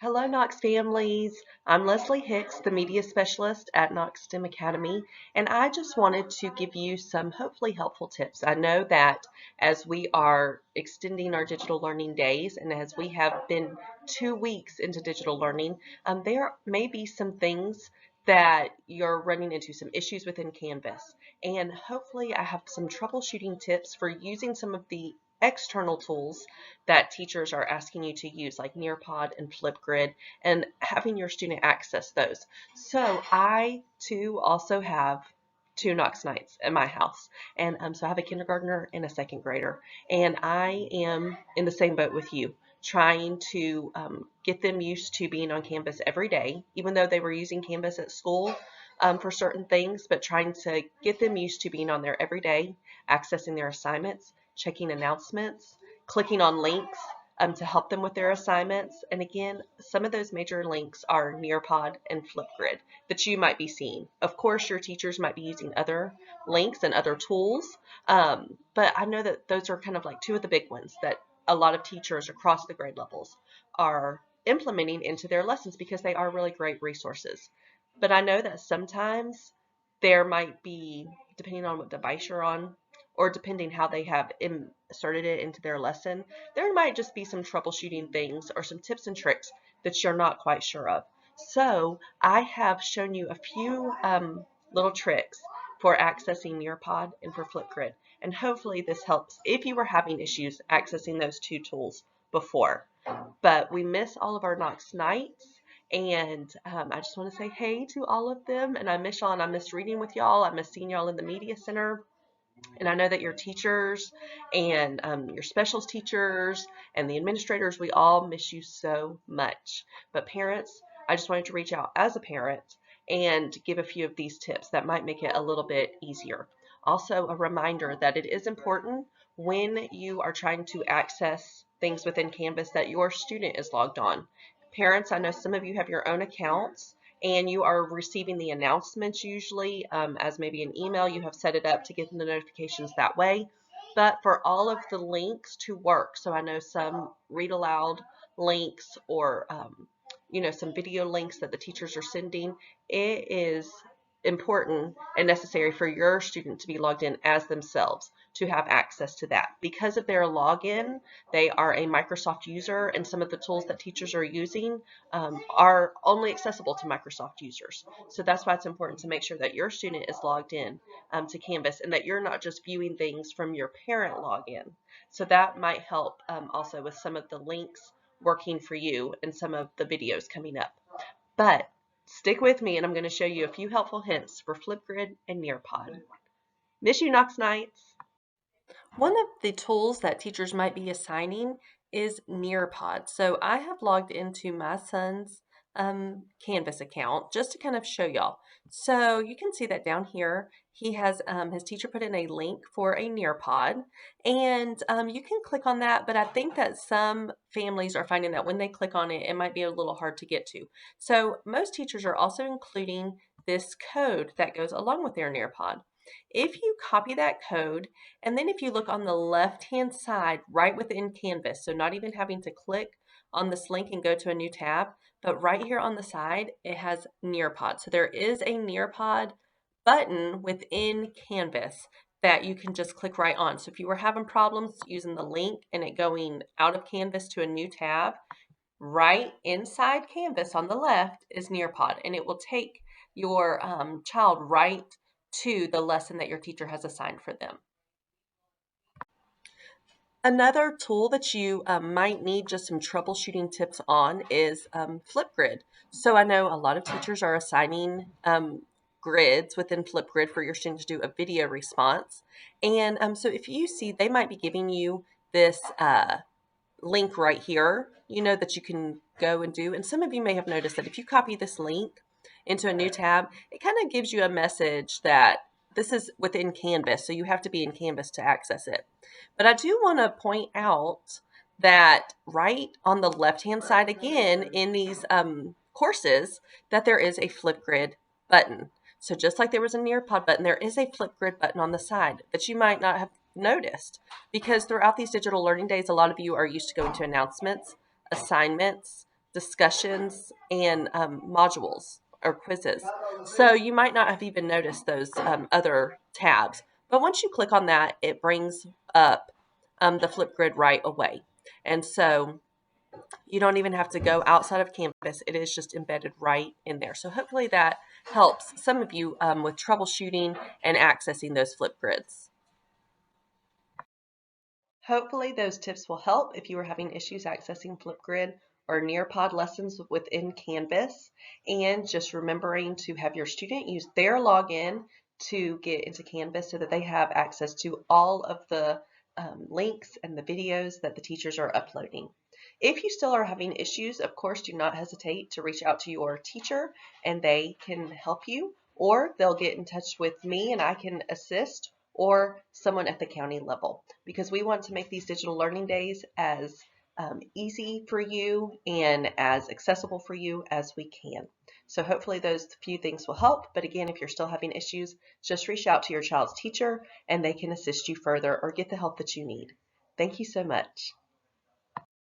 Hello, Knox families. I'm Leslie Hicks, the media specialist at Knox STEM Academy, and I just wanted to give you some hopefully helpful tips. I know that as we are extending our digital learning days and as we have been 2 weeks into digital learning, there may be some things that you're running into, some issues within Canvas. And hopefully I have some troubleshooting tips for using some of the external tools that teachers are asking you to use, like Nearpod and Flipgrid, and having your student access those. So I too also have two Knox nights at my house, and so I have a kindergartner and a second grader, and I am in the same boat with you, trying to get them used to being on Canvas every day, even though they were using Canvas at school for certain things, but trying to get them used to being on there every day, accessing their assignments, checking announcements, clicking on links to help them with their assignments. And again, some of those major links are Nearpod and Flipgrid that you might be seeing. Of course, your teachers might be using other links and other tools, but I know that those are kind of like two of the big ones that a lot of teachers across the grade levels are implementing into their lessons because they are really great resources. But I know that sometimes there might be, depending on what device you're on, or depending how they have inserted it into their lesson, there might just be some troubleshooting things or some tips and tricks that you're not quite sure of. So I have shown you a few little tricks for accessing Nearpod and for Flipgrid. And hopefully this helps if you were having issues accessing those two tools before. But we miss all of our Knox nights. And I just want to say hey to all of them. And I miss y'all, and I miss reading with y'all. I miss seeing y'all in the media center. And I know that your teachers and your specials teachers and the administrators, we all miss you so much. But parents, I just wanted to reach out as a parent and give a few of these tips that might make it a little bit easier. Also, a reminder that it is important when you are trying to access things within Canvas that your student is logged on. Parents, I know some of you have your own accounts and you are receiving the announcements usually as maybe an email. You have set it up to get the notifications that way. But for all of the links to work, so I know some read aloud links or some video links that the teachers are sending, it is important and necessary for your student to be logged in as themselves to have access to that. Because of their login, they are a Microsoft user, and some of the tools that teachers are using are only accessible to Microsoft users. So that's why it's important to make sure that your student is logged in to Canvas and that you're not just viewing things from your parent login. So that might help also with some of the links working for you and some of the videos coming up. But stick with me and I'm going to show you a few helpful hints for Flipgrid and Nearpod. Miss you, Knox Nights! One of the tools that teachers might be assigning is Nearpod. So I have logged into my son's Canvas account just to kind of show y'all. So you can see that down here, he has his teacher put in a link for a Nearpod, and you can click on that, but I think that some families are finding that when they click on it, it might be a little hard to get to. So most teachers are also including this code that goes along with their Nearpod. If you copy that code, and then if you look on the left-hand side, right within Canvas, so not even having to click on this link and go to a new tab, but right here on the side, it has Nearpod. So there is a Nearpod button within Canvas that you can just click right on. So if you were having problems using the link and it going out of Canvas to a new tab, right inside Canvas on the left is Nearpod, and it will take your child right to the lesson that your teacher has assigned for them. Another tool that you might need just some troubleshooting tips on is Flipgrid. So I know a lot of teachers are assigning grids within Flipgrid for your student to do a video response. And so if you see, they might be giving you this link right here, that you can go and do. And some of you may have noticed that if you copy this link into a new tab, it kind of gives you a message that this is within Canvas, so you have to be in Canvas to access it. But I do want to point out that right on the left-hand side again in these courses that there is a Flipgrid button. So just like there was a Nearpod button, there is a Flipgrid button on the side that you might not have noticed, because throughout these digital learning days, a lot of you are used to going to announcements, assignments, discussions, and modules or quizzes. So you might not have even noticed those other tabs. But once you click on that, it brings up the Flipgrid right away. And so you don't even have to go outside of Canvas. It is just embedded right in there. So hopefully that helps some of you with troubleshooting and accessing those Flipgrids. Hopefully those tips will help if you are having issues accessing Flipgrid or Nearpod lessons within Canvas, and just remembering to have your student use their login to get into Canvas so that they have access to all of the links and the videos that the teachers are uploading. If you still are having issues, of course, do not hesitate to reach out to your teacher and they can help you, or they'll get in touch with me and I can assist, or someone at the county level, because we want to make these digital learning days as easy for you and as accessible for you as we can. So hopefully those few things will help. But again, if you're still having issues, just reach out to your child's teacher and they can assist you further or get the help that you need. Thank you so much.